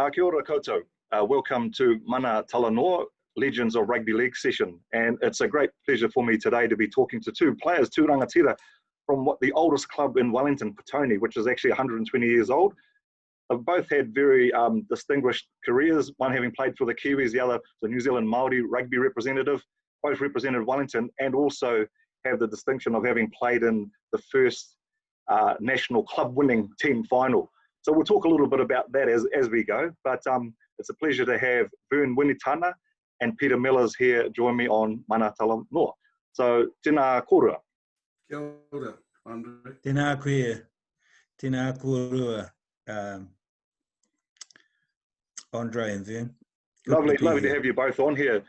Kia ora koutou. Welcome to Mana Talanoa Legends of Rugby League session. And it's a great pleasure for me today to be talking to two players, two rangatira, from the oldest club in Wellington, Petone, which is actually 120 years old. They've both had very distinguished careers, one having played for the Kiwis, the other the New Zealand Māori rugby representative, both represented Wellington, and also have the distinction of having played in the first national club winning team final. So we'll talk a little bit about that as we go, but it's a pleasure to have Vern Winitana and Peter Mellars here join me on Mana Talanoa. So, tēnā kōrua. Kia ora, Andre. Tēnā koe, tēnā kōrua, Andre and Vern. Lovely to have you both on here.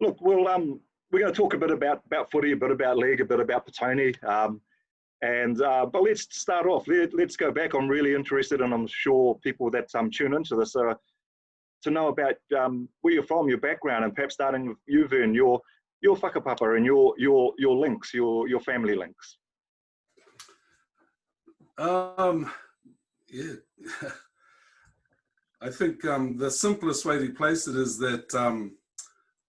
Look, we're going to talk a bit about footy, a bit about league, a bit about Petone. But let's start off. Let's go back. I'm really interested, and I'm sure people that tune into this to know about where you're from, your background, and perhaps starting with you, Vern, your whakapapa and your links, your family links. Yeah. I think the simplest way to place it is that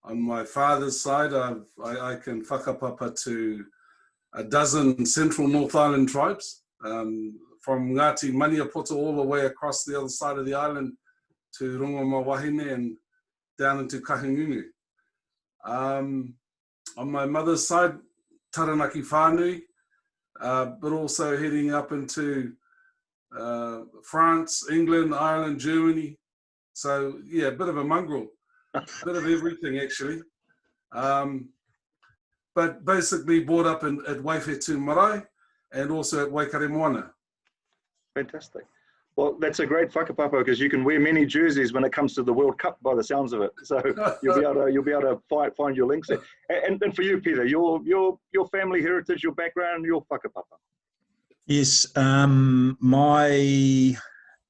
on my father's side, I can whakapapa to a dozen Central North Island tribes, from Ngāti Maniapoto all the way across the other side of the island to Rongamawahine and down into Kahingungu. On my mother's side, Taranaki Whānui, but also heading up into France, England, Ireland, Germany. So yeah, a bit of a mongrel, a bit of everything actually. But basically brought up at Waifetu Marae and also at Waikare Moana. Fantastic. Well, that's a great whakapapa because you can wear many jerseys when it comes to the World Cup by the sounds of it. So you'll be able to find your links there. And for you, Peter, your family heritage, your background, your whakapapa. Yes, on my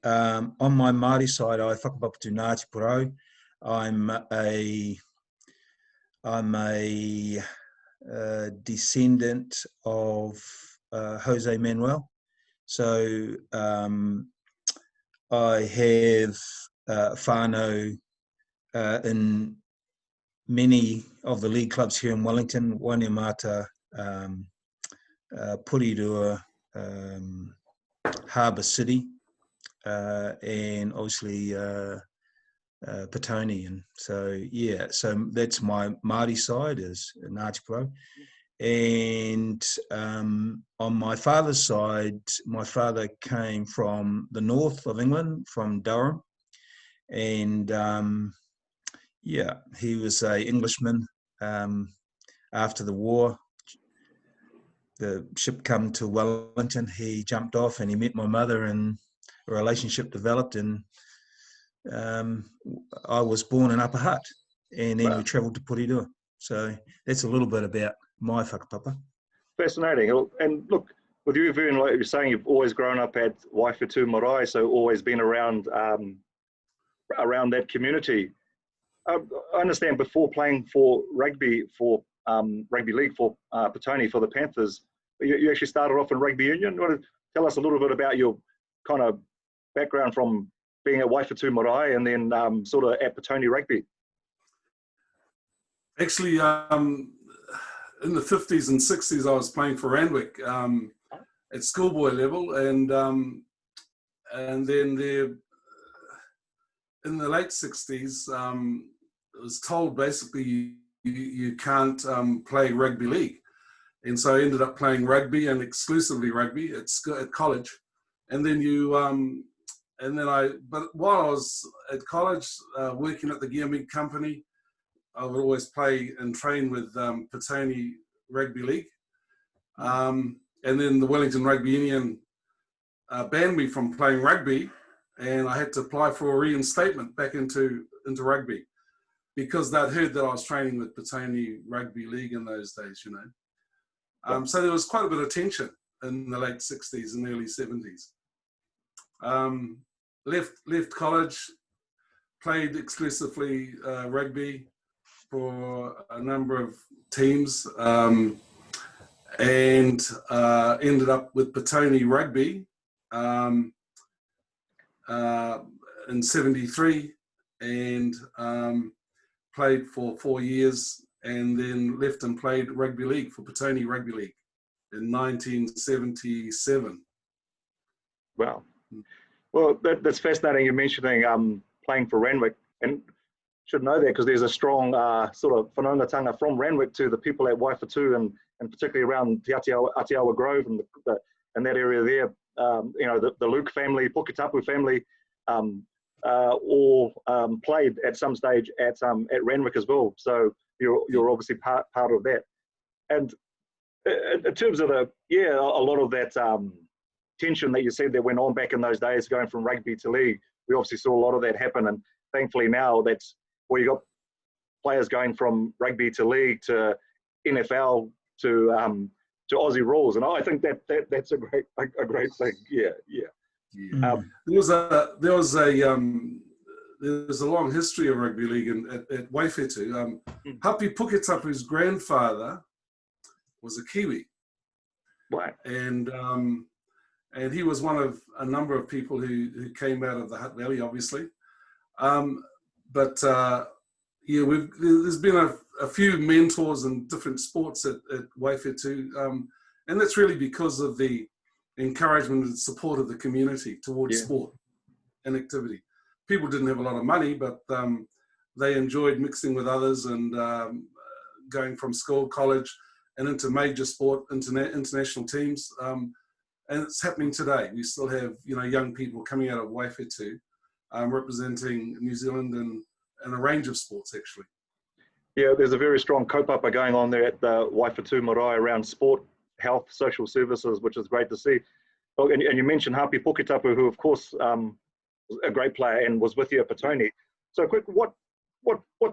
Māori side, I whakapapa to Ngāti Porou. I'm a descendant of Jose Manuel. So I have whānau in many of the league clubs here in Wellington, Wainemata, Purirua, Harbour City, and obviously Petone. And so yeah, so that's my Māori side, is Ngāti Porou. And on my father's side, my father came from the north of England, from Durham, and yeah, he was an Englishman. After the war, the ship come to Wellington, he jumped off and he met my mother, and a relationship developed, and I was born in Upper Hutt, and then we travelled to Purirua. So that's a little bit about my whakapapa. Fascinating. And look, with you, Vern, like you're saying, you've always grown up at Waifetu Marae, so always been around that community. I understand before playing for rugby league for Petone, for the Panthers, you actually started off in rugby union. You want to tell us a little bit about your kind of background from being at Waifetu Marae and then sort of at Petone Rugby? Actually, in the 50s and 60s, I was playing for Randwick at schoolboy level, and then there, in the late 60s, it was told basically you can't play rugby league, and so I ended up playing rugby, and exclusively rugby at college, and then but while I was at college working at the Gear Meat Company, I would always play and train with Petone Rugby League. And then the Wellington Rugby Union banned me from playing rugby, and I had to apply for a reinstatement back into rugby because they'd heard that I was training with Petone Rugby League in those days, you know. So there was quite a bit of tension in the late 60s and early 70s. Left college, played exclusively rugby for a number of teams, and ended up with Petone Rugby in '73 and played for 4 years, and then left and played rugby league for Petone Rugby League in 1977. Wow. Well, that's fascinating. You're mentioning playing for Randwick, and should know that because there's a strong sort of whanaungatanga from Randwick to the people at Waifatu, and particularly around Te Atiawa Grove and and that area there. You know, the Luke family, Puketapu family, all played at some stage at Randwick as well. So you're obviously part of that. And in terms of a lot of that tension that you said that went on back in those days, going from rugby to league, we obviously saw a lot of that happen. And thankfully now that's where you got players going from rugby to league to NFL to Aussie rules, and I think that's a great thing. Yeah. There's a long history of rugby league at Waifetu. Hapi Puketapu's grandfather was a Kiwi, right, and he was one of a number of people who came out of the Hutt Valley, obviously. There's been a few mentors in different sports at Waifetu, and that's really because of the encouragement and support of the community towards sport and activity. People didn't have a lot of money, but they enjoyed mixing with others and going from school, college, and into major sport, international teams. And it's happening today. We still have young people coming out of Waifetu representing New Zealand in a range of sports, actually. Yeah, there's a very strong kaupapa going on there at the Waifetu Marae around sport, health, social services, which is great to see. Oh, and you mentioned Hapi Puketapu, who of course was a great player and was with you at Petone. So quick, what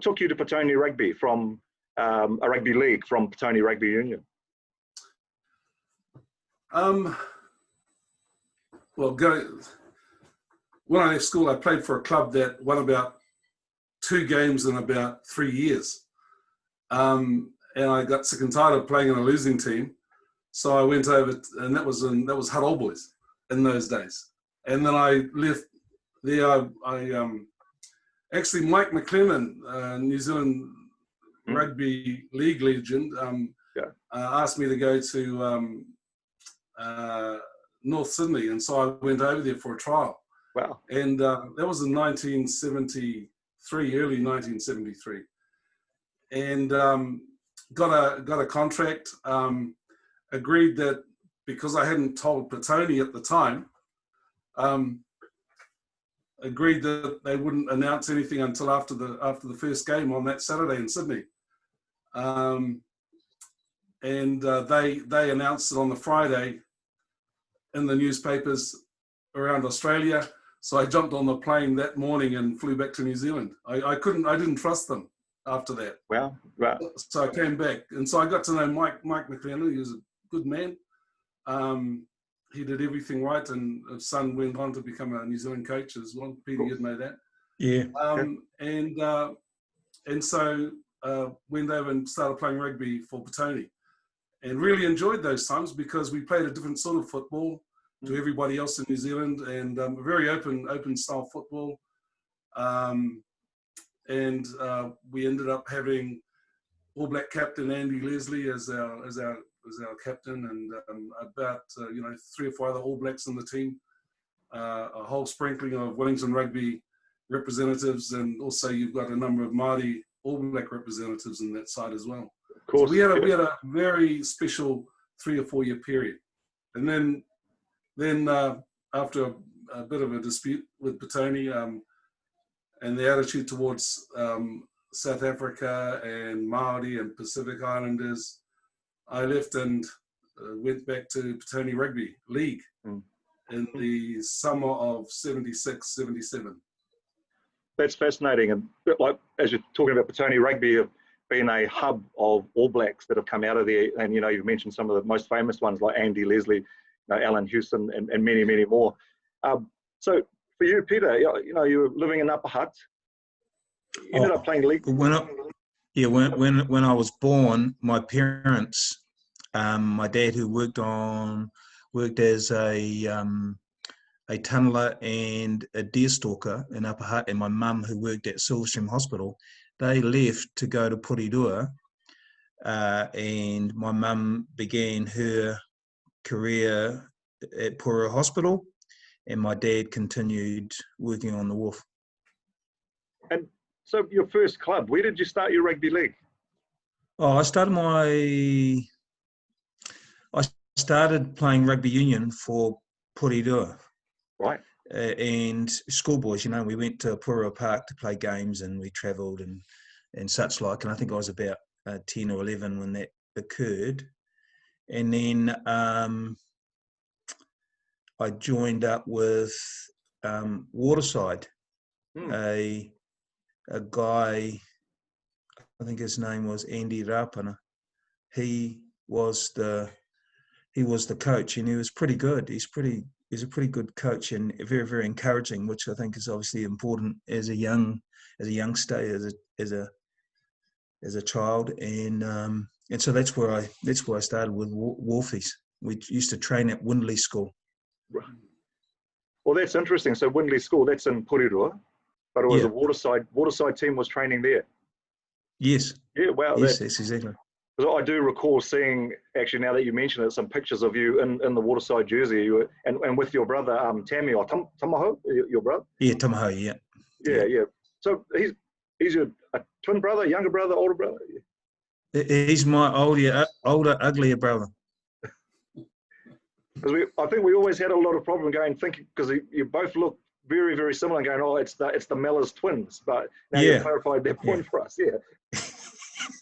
took you to Petone Rugby from a rugby league from Petone Rugby Union? When I left school, I played for a club that won about 2 games in about 3 years. And I got sick and tired of playing in a losing team. So I went over, and that was Hutt Old Boys in those days. And then I left there. Actually, Mike McLennan, New Zealand rugby league legend, asked me to go to North Sydney. And so I went over there for a trial. Wow. And that was in 1973, early 1973. And got a contract, agreed that because I hadn't told Petone at the time, agreed that they wouldn't announce anything until after the first game on that Saturday in Sydney. And they announced it on the Friday in the newspapers around Australia. So I jumped on the plane that morning and flew back to New Zealand. I didn't trust them after that. Wow. So I came back, and so I got to know Mike McLennan. He was a good man. He did everything right, and his son went on to become a New Zealand coach as well. Peter, you'd know that. Yeah. And so went over and started playing rugby for Petone, and really enjoyed those times because we played a different sort of football to everybody else in New Zealand, and a very open style football. And we ended up having All Black captain Andy Leslie as our captain, and about 3 or 4 other All Blacks in the team, a whole sprinkling of Wellington Rugby representatives, and also you've got a number of Māori All Black representatives in that side as well. Of course, so we had a very special 3 or 4 year period, and then after a bit of a dispute with Petone and the attitude towards South Africa and Māori and Pacific Islanders, I left and went back to Petone Rugby League in the summer of 76, 77. That's fascinating. And like as you're talking about Petone Rugby being a hub of All Blacks that have come out of there, and you've mentioned some of the most famous ones like Andy Leslie, Alan Houston, and many, many more. So for you, Peter, you were living in Upper Hutt. You ended up playing league. When I was born, my parents, my dad who worked as a a tunneler and a deerstalker in Upper Hutt, and my mum, who worked at Silverstream Hospital, they left to go to Porirua, and my mum began her career at Porirua Hospital, and my dad continued working on the wharf. And so your first club, where did you start your rugby league? Oh, I started playing rugby union for Porirua. Right. And schoolboys, you know, we went to Porirua Park to play games, and we travelled and such like. And I think I was about 10 or 11 when that occurred. And then I joined up with Waterside, a guy, I think his name was Andy Rapana. He was the coach, and he was pretty good. He's a pretty good coach, and very, very encouraging, which I think is obviously important as a youngster, as a child, and so that's where I started with Wharfies. We used to train at Windley School. Right. Well, that's interesting. So Windley School, that's in Porirua, but it was a Waterside team was training there. Yes. Yeah. Wow. Yes, that's exactly. I do recall seeing, actually, now that you mention it, some pictures of you in the Waterside jersey, and with your brother Tammy or Tamaho, your brother. Yeah, Tamaho. Yeah. Yeah. So he's a twin brother, younger brother, older brother. He's my older, uglier brother. Because I think we always had a lot of problem thinking, because you both look very, very similar, and going, oh, it's the Mellars twins. But now you've clarified that point for us. Yeah.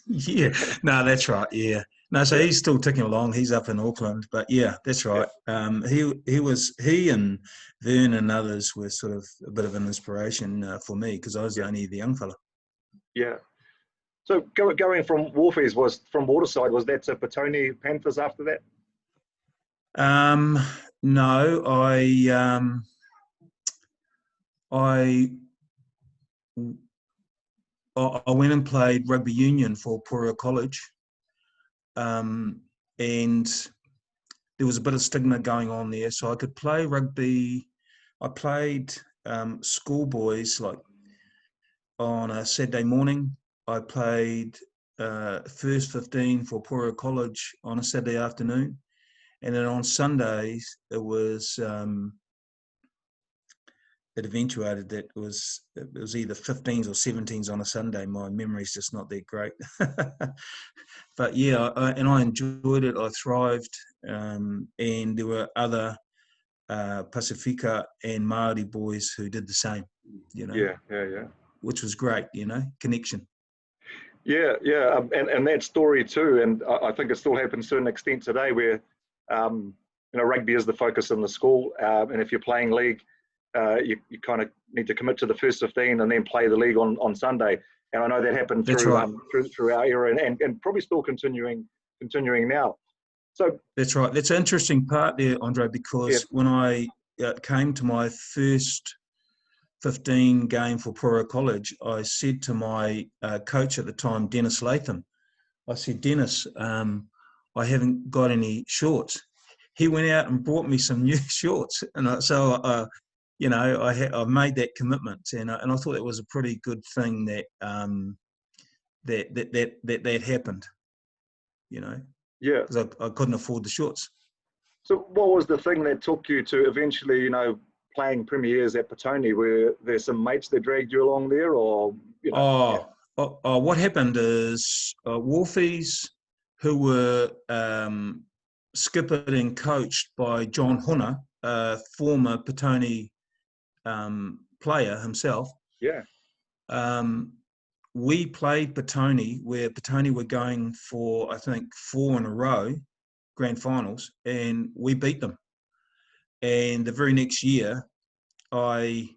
Yeah. No, that's right. Yeah. No, so he's still ticking along. He's up in Auckland, but yeah, that's right. He and Vern and others were sort of a bit of an inspiration for me, because I was only the young fella. Yeah. So going from Wharfies, from Waterside, was that to Petone Panthers after that? No, I went and played rugby union for Porirua College, and there was a bit of stigma going on there, so I could play rugby. I played schoolboys, like on a Saturday morning. I played first 15 for Porirua College on a Saturday afternoon, and then on Sundays it was it eventuated that it was either 15s or 17s on a Sunday. My memory's just not that great. But yeah, I enjoyed it. I thrived, and there were other Pasifika and Māori boys who did the same, you know. Yeah. Which was great, you know, connection. Yeah, and that story too, and I think it still happens to an extent today, where rugby is the focus in the school, and if you're playing league, you kind of need to commit to the first 15 and then play the league on Sunday. And I know that happened through our era, and probably still continuing now. So that's right. That's an interesting part there, Andre, because when I came to my first 15 game for Porirua College, I said to my coach at the time, Dennis Latham, I said, Dennis, I haven't got any shorts. He went out and brought me some new shorts, and I made that commitment, and I thought it was a pretty good thing that that happened, you know. Yeah. Because I couldn't afford the shorts. So what was the thing that took you to eventually, playing premiers at Petone? Were there some mates that dragged you along there, or what happened is Wharfies, who were skippered and coached by John Huna, a former Petone player himself. Yeah. We played Petone, where Petone were going for, I think, 4 in a row grand finals, and we beat them. And the very next year, I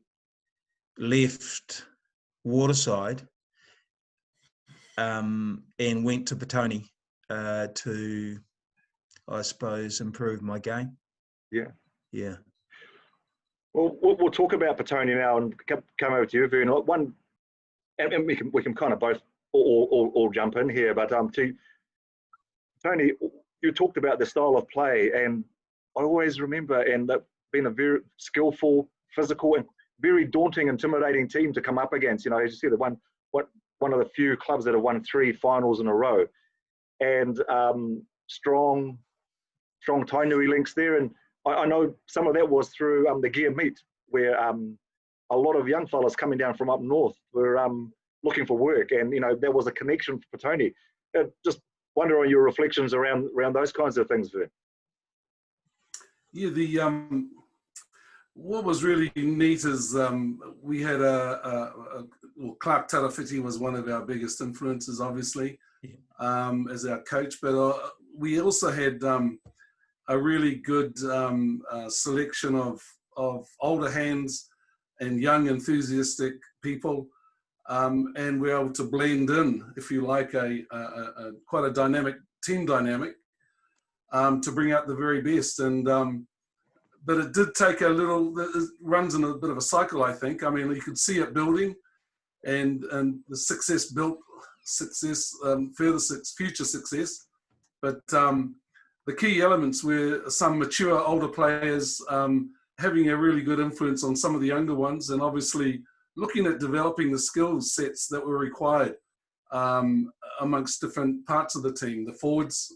left Waterside and went to Petone to, I suppose, improve my game. Yeah. Well, we'll talk about Petone now and come over to you, Vern. And we can kind of both all jump in here, but Tony, you talked about the style of play, and I always remember, and been a very skillful, physical, and very daunting, intimidating team to come up against. You know, as you said, one of the few clubs that have won 3 finals in a row, and strong Tainui links there. And I know some of that was through the gear meet, where a lot of young fellas coming down from up north were looking for work, and you know there was a connection for Petone. Just wonder on your reflections around those kinds of things, Vern. Yeah, the what was really neat is we had well, Clark Tarawhiti was one of our biggest influences, obviously, as our coach, but we also had a really good selection of older hands and young enthusiastic people, and we're able to blend in, if you like, quite a dynamic team dynamic to bring out the very best. And but it did take a little, it runs in a bit of a cycle, I think. I mean, you could see it building, and the success built success, future success. But the key elements were some mature older players having a really good influence on some of the younger ones, and obviously looking at developing the skill sets that were required amongst different parts of the team. The forwards,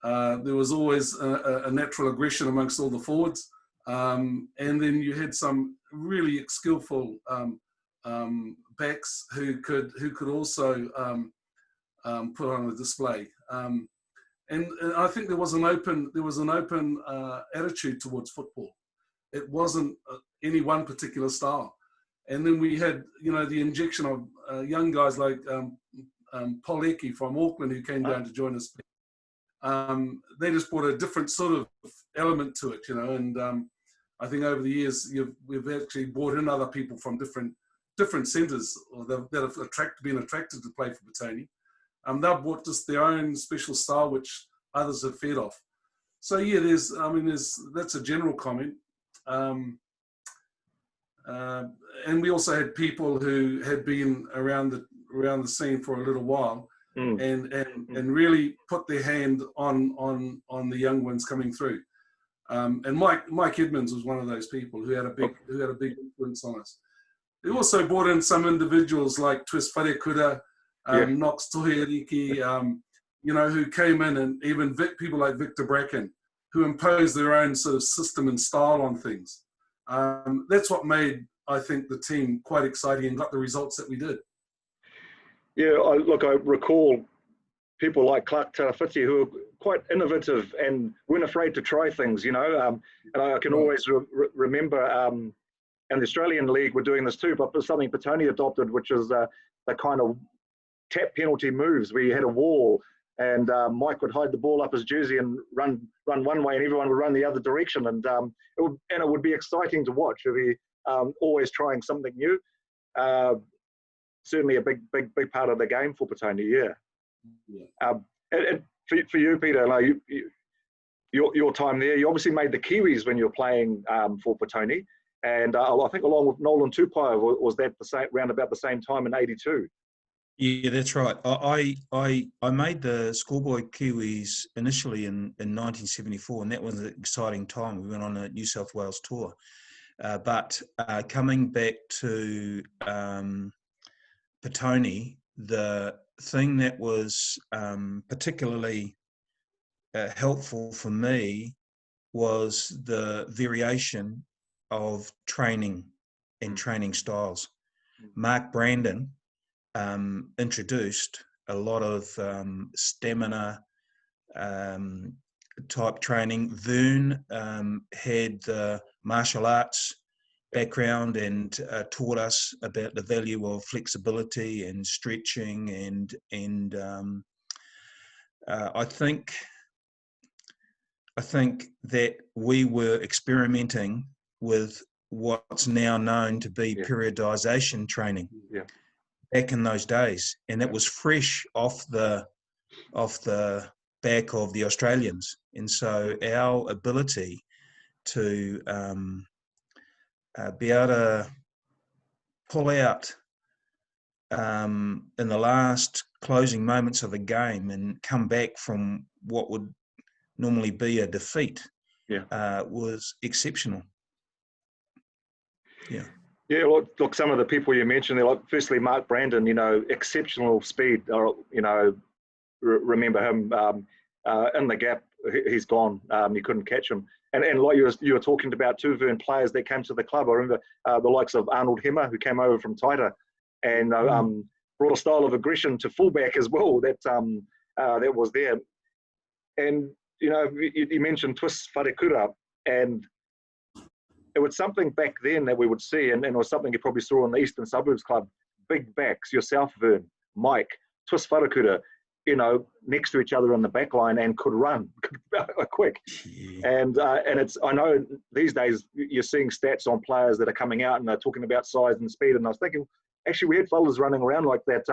there was always a natural aggression amongst all the forwards, and then you had some really skillful backs who could also put on a display. And I think there was an open attitude towards football. It wasn't any one particular style. And then we had, you know, the injection of young guys like Paul Eki from Auckland, who came down to join us. They just brought a different sort of element to it, you know. And I think over the years we've actually brought in other people from different centres that have been attracted to play for Petone. They've brought just their own special style, which others have fed off. So yeah, that's a general comment. And we also had people who had been around the scene for a little while, and really put their hand on the young ones coming through. And Mike Edmonds was one of those people who had a big influence on us. They also brought in some individuals like Twist Wharekura, Knox Tohiariki, you know, who came in, and even people like Victor Bracken, who imposed their own sort of system and style on things. That's what made, I think, the team quite exciting and got the results that we did. Yeah, I recall people like Clark Tarawhiti who were quite innovative and weren't afraid to try things, you know. And I can always remember, and the Australian League were doing this too, but there's something Petone adopted, which is the kind of tap penalty moves where you had a wall, and Mike would hide the ball up his jersey and run one way, and everyone would run the other direction, and it would be exciting to watch. It'd be always trying something new. Certainly a big part of the game for Petone. And for you, Peter, like your time there, you obviously made the Kiwis when you were playing for Petone, and I think along with Nolan Tupai was that round about the same time in '82. Yeah, that's right. I made the schoolboy Kiwis initially in 1974, and that was an exciting time. We went on a New South Wales tour. But coming back to Petone, the thing that was particularly helpful for me was the variation of training and training styles. Mark Brandon introduced a lot of stamina type training. Vern had the martial arts background and taught us about the value of flexibility and stretching, and I think that we were experimenting with what's now known to be periodization training back in those days, and it was fresh off the back of the Australians. And so our ability to be able to pull out in the last closing moments of a game and come back from what would normally be a defeat was exceptional. Yeah. Yeah, look, some of the people you mentioned, they're like, firstly, Mark Brandon, exceptional speed. Remember him in the gap, he's gone. You couldn't catch him. And like you were talking about too, Vern, players that came to the club. I remember the likes of Arnold Hemmer, who came over from Taita, and brought a style of aggression to fullback as well that was there. And, you mentioned Twist Wharekura, and it was something back then that we would see, and it was something you probably saw in the Eastern Suburbs Club. Big backs, yourself, Vern, Mike, Twist Wharekura, next to each other in the back line and could run quick. Yeah. And I know these days you're seeing stats on players that are coming out and they're talking about size and speed. And I was thinking, actually, we had fellas running around like that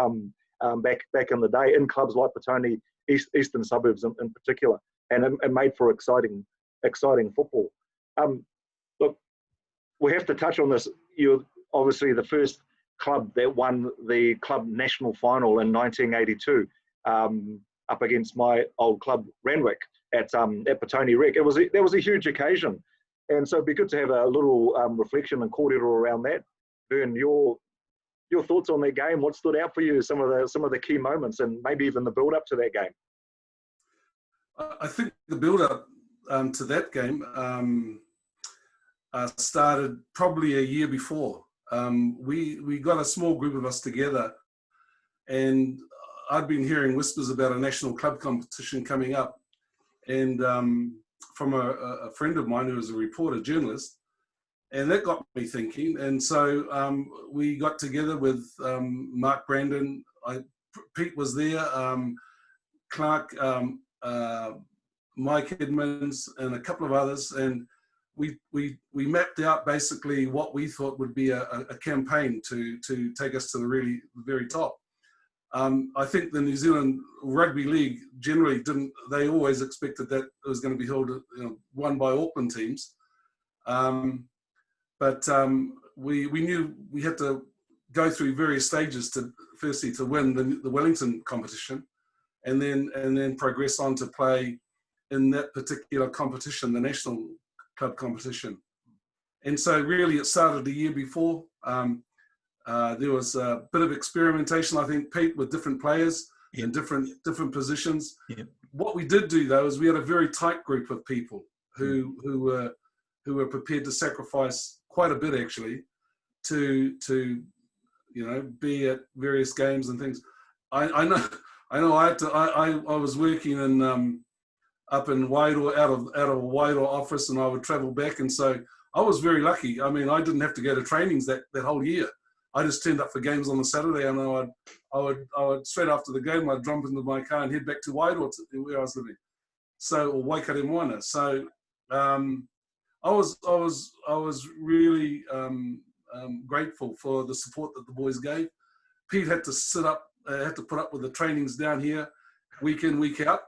back in the day in clubs like Petone, Eastern Suburbs in particular, and it made for exciting football. Look, we have to touch on this. You're obviously the first club that won the club national final in 1982, up against my old club Randwick at Petone Rec. That was a huge occasion, and so it'd be good to have a little reflection and cordial around that. Vern, your thoughts on that game? What stood out for you? Some of the key moments, and maybe even the build up to that game. I think the build up to that game started probably a year before. We got a small group of us together, and I'd been hearing whispers about a national club competition coming up, and from a friend of mine who was a reporter, journalist, and that got me thinking. And so we got together with Mark Brandon, Pete was there, Clark, Mike Edmonds, and a couple of others, and we mapped out basically what we thought would be a campaign to take us to the very top. I think the New Zealand Rugby League generally didn't. They always expected that it was going to be held, won by Auckland teams, but we knew we had to go through various stages to win the Wellington competition, and then progress on to play in that particular competition, the national club competition. And so really it started a year before. There was a bit of experimentation, I think, Pete, with different players in different positions. Yep. What we did do, though, is we had a very tight group of people who were prepared to sacrifice quite a bit, actually, to be at various games and things. I know. I was working in up in Wairoa, out of a Wairoa office, and I would travel back, and so I was very lucky. I mean, I didn't have to go to trainings that whole year. I just turned up for games on the Saturday, and I would straight after the game, I'd jump into my car and head back to Wairoa, where I was living, or Waikato Moana. So I was really grateful for the support that the boys gave. Pete had to put up with the trainings down here, week in, week out.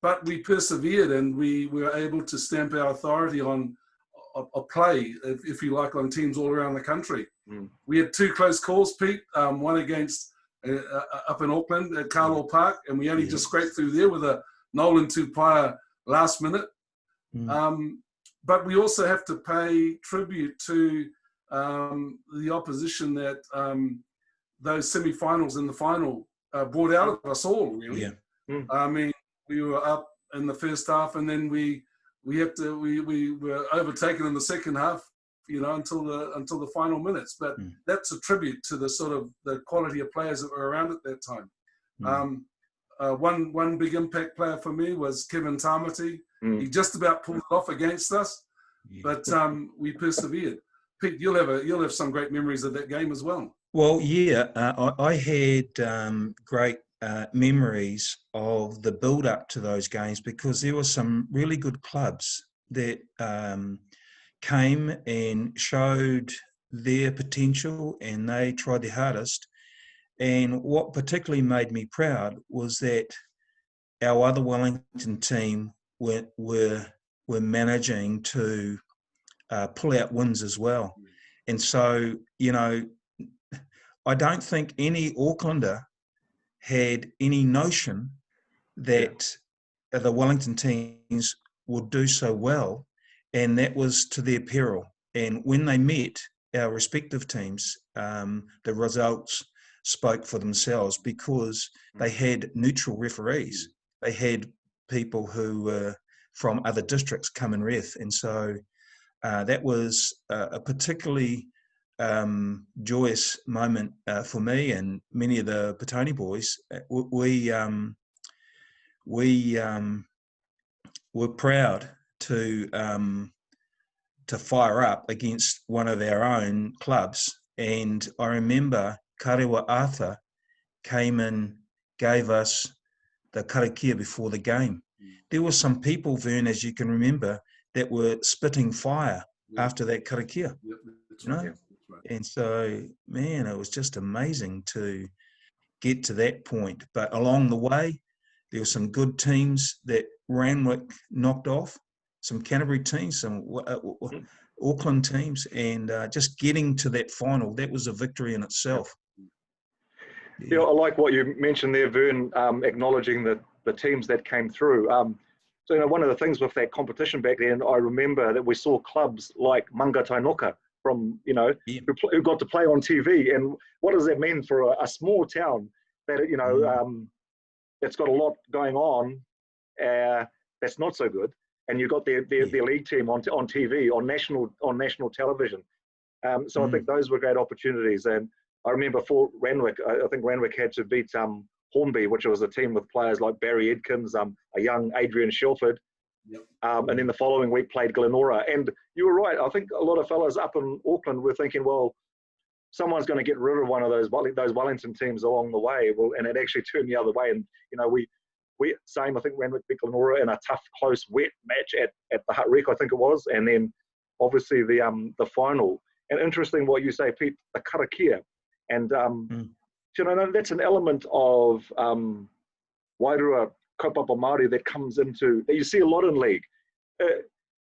But we persevered, and we were able to stamp our authority on a play, if you like, on teams all around the country. Mm. We had two close calls, Pete, one against up in Auckland at Carlisle Park, and we only just scraped through there with a Nolan Tupaia last minute. Mm. But we also have to pay tribute to the opposition that those semi-finals and the final brought out of us all, really. Yeah. Mm. I mean, we were up in the first half, and then we were overtaken in the second half, until the final minutes. But that's a tribute to the sort of the quality of players that were around at that time. One big impact player for me was Kevin Tamati. He just about pulled it off against us, but we persevered. Pete, you'll have some great memories of that game as well. Well, yeah, I had great memories of the build up to those games, because there were some really good clubs that came and showed their potential, and they tried their hardest. And what particularly made me proud was that our other Wellington team were managing to pull out wins as well. And so, I don't think any Aucklander had any notion that the Wellington teams would do so well, and that was to their peril. And when they met our respective teams, the results spoke for themselves because they had neutral referees. They had people who were from other districts come and ref. And so that was a particularly joyous moment for me and many of the Petone boys. We were proud to fire up against one of our own clubs. And I remember Karewa Arthur came and gave us the karakia before the game. There were some people, Vern, as you can remember, that were spitting fire after that karakia. You know? Right. And so, man, it was just amazing to get to that point. But along the way, there were some good teams that Randwick knocked off, some Canterbury teams, some Auckland teams, and just getting to that final, that was a victory in itself. Yeah, I like what you mentioned there, Vern, acknowledging the teams that came through. So, you know, one of the things with that competition back then, I remember that we saw clubs like Manga Tainoka from, you know, who got to play on TV. And what does that mean for a small town that, you know, that's got a lot going on that's not so good? And you got their league team on TV, on national television. So I think those were great opportunities. And I remember for Randwick, I think Randwick had to beat Hornby, which was a team with players like Barry Edkins, a young Adrian Shelford. And then the following week played Glenora. And you were right. I think a lot of fellas up in Auckland were thinking, well, someone's going to get rid of one of those Wellington teams along the way. Well, and it actually turned the other way. And, you know, we I think Randwick beat Glenora in a tough, close, wet match at the Hut Rec, I think it was. And then obviously the final. And interesting what you say, Pete, the karakia. And, you know, that's an element of Wairua kaupapa Māori that comes into, that you see a lot in league. You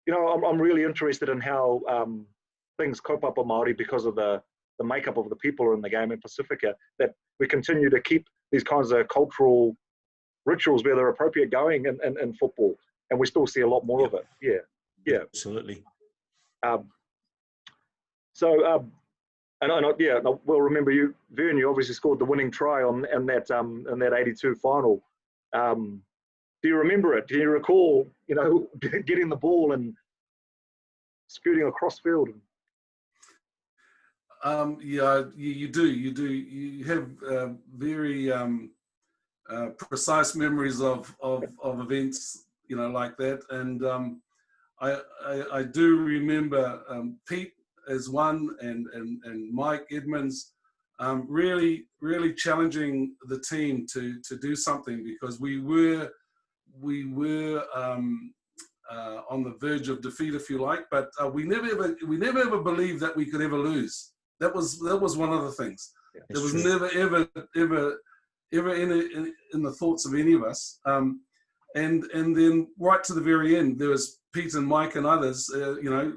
know, I'm really interested in how things kaupapa Māori, because of the makeup of the people in the game in Pasifika, that we continue to keep these kinds of cultural rituals where they're appropriate going in football. And we still see a lot more of it. Yeah. Absolutely. Well, remember you, Vern, you obviously scored the winning try in that 82 final. Do you remember it? Do you recall, you know, getting the ball and scooting across field? Yeah, you do. You have very precise memories of events, you know, like that. And I do remember Pete as one, and Mike Edmonds really challenging the team to do something, because we were on the verge of defeat, if you like, but we never ever believed that we could ever lose. That was one of the things. There was never ever in the thoughts of any of us. And then right to the very end, there was Pete and Mike and others, you know,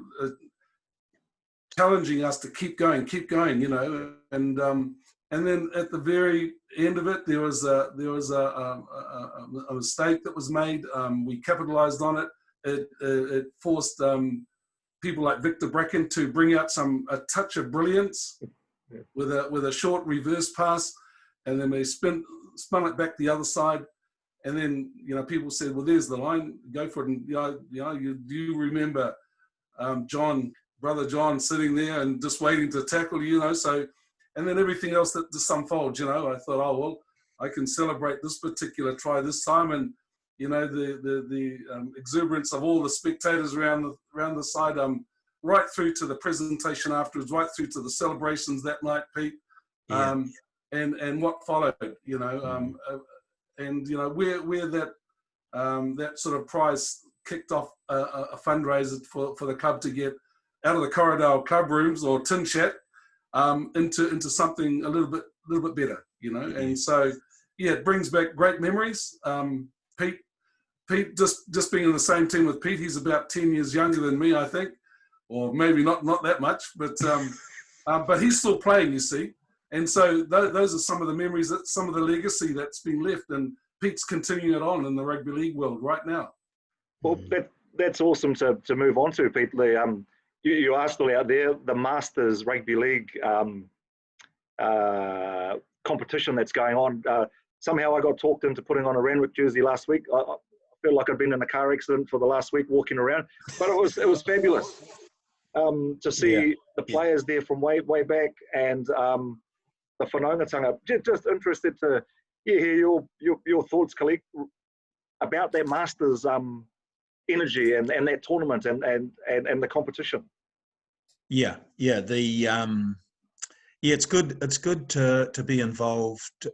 challenging us to keep going, you know, and then at the very end of it, there was a mistake that was made. We capitalized on it. It forced people like Victor Bracken to bring out a touch of brilliance with a short reverse pass, and then they spun it back the other side. And then, you know, people said, well, there's the line, go for it. And, you do remember Brother John sitting there and just waiting to tackle, you know. So, and then everything else that just unfolds, you know. I thought, oh, well, I can celebrate this particular try this time. And, you know, the exuberance of all the spectators around the side, right through to the presentation afterwards, right through to the celebrations that night, Pete. And what followed, you know, and you know where that sort of prize kicked off a fundraiser for the club to get out of the Corridor club rooms or tin chat into something a little bit better, you know. And so it brings back great memories. Pete just being in the same team with Pete, he's about 10 years younger than me, I think, or maybe not that much, but he's still playing, you see. And so those are some of the memories, some of the legacy that's been left, and Pete's continuing it on in the rugby league world right now. Well, that's awesome to move on to, Pete. You are still out there, the Masters Rugby League competition that's going on. Somehow I got talked into putting on a Randwick jersey last week. I feel like I've been in a car accident for the last week walking around, but it was fabulous to see the players there from way back, and the whanaungatanga. Just interested to hear your thoughts, Kalik, about that Masters energy and that tournament and the competition. It's good. It's good to be involved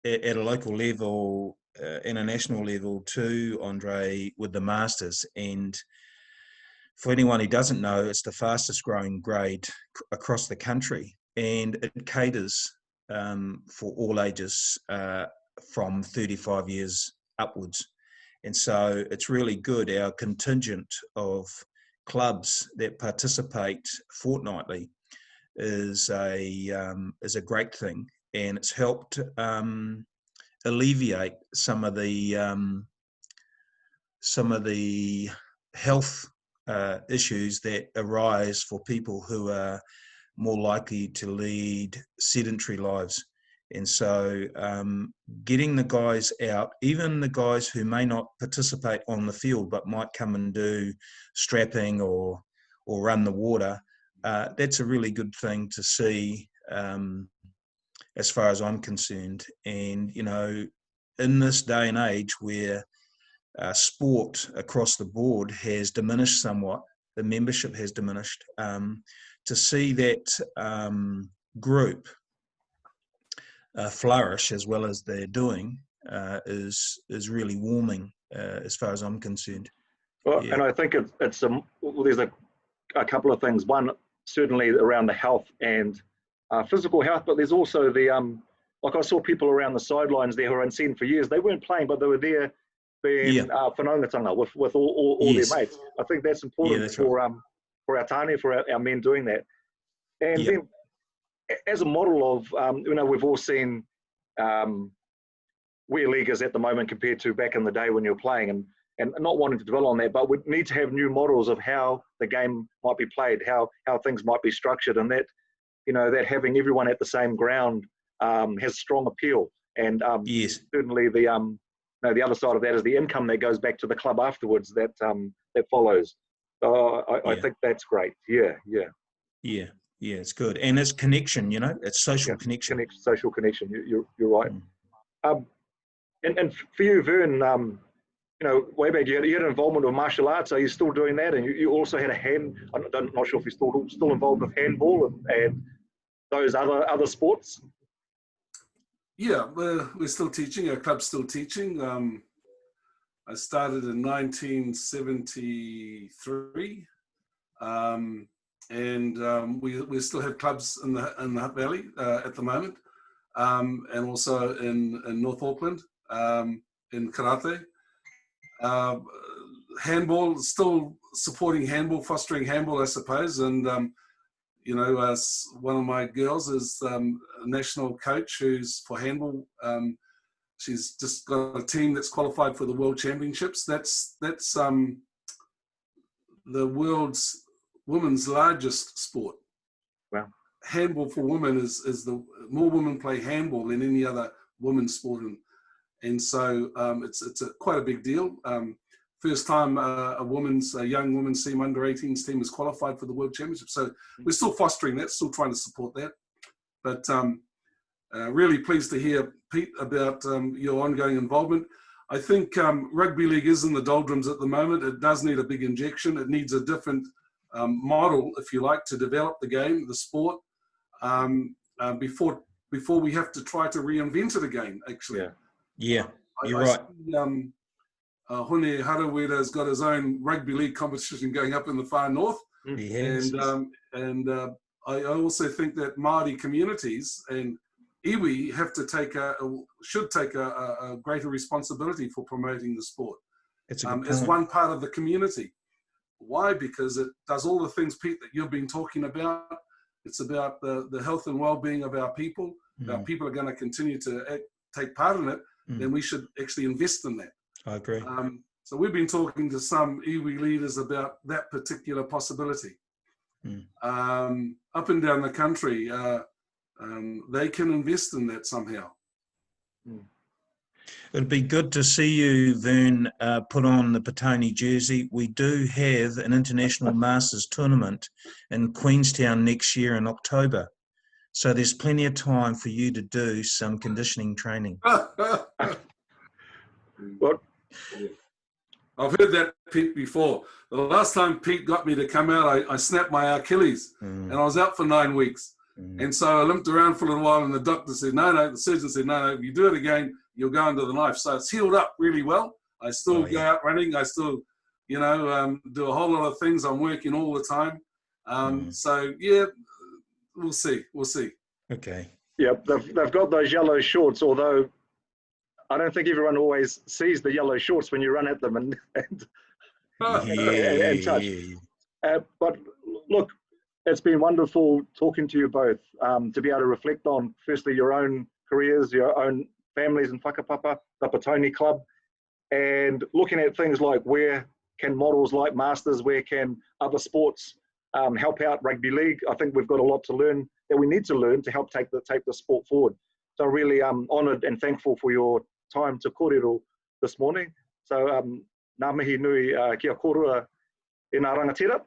at a local level, international level too, Andre, with the Masters. And for anyone who doesn't know, it's the fastest growing grade across the country, and it caters for all ages from 35 years upwards. And so it's really good. Our contingent of clubs that participate fortnightly is a great thing, and it's helped alleviate some of the health issues that arise for people who are more likely to lead sedentary lives. And so getting the guys out, even the guys who may not participate on the field but might come and do strapping or run the water, that's a really good thing to see as far as I'm concerned. And, you know, in this day and age where sport across the board has diminished somewhat, the membership has diminished, to see that group flourish as well as they're doing is really warming as far as I'm concerned. Well, and I think there's a couple of things. One, certainly around the health and physical health, but there's also the like I saw people around the sidelines there who are unseen for years. They weren't playing, but they were there being whanaungatanga with all their mates. I think that's important for our tāne, for our men doing that. And then as a model of, you know, we've all seen where league is at the moment compared to back in the day when you were playing, and not wanting to dwell on that, but we need to have new models of how the game might be played, how things might be structured, and that, you know, that having everyone at the same ground has strong appeal. And certainly the other side of that is the income that goes back to the club afterwards that follows. So I think that's great. Yeah, it's good. And it's connection, you know, it's social connection. Social connection, you're right. And for you, Vern, you know, way back, you had involvement with martial arts. Are you still doing that? And you also had I'm not sure if you're still involved with handball and those other sports. Yeah, we're still teaching. Our club's still teaching. I started in 1973, and we still have clubs in the Hutt Valley at the moment, and also in North Auckland, in karate. Handball, still supporting handball, fostering handball, I suppose. And you know, one of my girls is a national coach who's for handball. She's just got a team that's qualified for the World Championships. That's the world's women's largest sport. Wow. Handball for women is the more women play handball than any other women's sport, and so it's quite a big deal. First time a young women's team, under 18s team, is qualified for the World Championship. So we're still fostering that, still trying to support that. But really pleased to hear, Pete, about your ongoing involvement. I think rugby league is in the doldrums at the moment. It does need a big injection. It needs a different model, if you like, to develop the game, the sport, before we have to try to reinvent it again, actually. You're right. Hone Harawira's got his own rugby league competition going up in the far north. Yes. And I also think that Māori communities and iwi should take a greater responsibility for promoting the sport as one part of the community. Why? Because it does all the things, Pete, that you've been talking about. It's about the health and well-being of our people. Our people are going to continue to take part in it. Then we should actually invest in that. I agree. So we've been talking to some iwi leaders about that particular possibility. Up and down the country, they can invest in that somehow. It'd be good to see you, Vern, put on the Petone jersey. We do have an international Masters tournament in Queenstown next year in October. So there's plenty of time for you to do some conditioning training. Well, I've heard that, Pete, before. The last time Pete got me to come out, I snapped my Achilles and I was out for 9 weeks. And so I limped around for a little while and the doctor said, no, the surgeon said, no, if you do it again, you'll go under the knife. So it's healed up really well. I still go out running. I still, do a whole lot of things. I'm working all the time. So, yeah, we'll see. We'll see. Okay. Yeah, they've got those yellow shorts, although I don't think everyone always sees the yellow shorts when you run at them and touch. But look, it's been wonderful talking to you both, to be able to reflect on, firstly, your own careers, your own families in whakapapa, the Petone Club, and looking at things like where can models like Masters, where can other sports help out rugby league. I think we've got a lot to learn, that we need to learn to help take the sport forward. So really honoured and thankful for your time to kōrero this morning. So ngā mihi nui kia korua e ngā rangatira.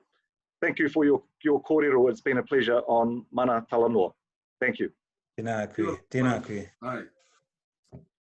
Thank you for your kōrero. It's been a pleasure on Mana Talanoa. Thank you. Tēnā koe. Tēnā koe. Aye.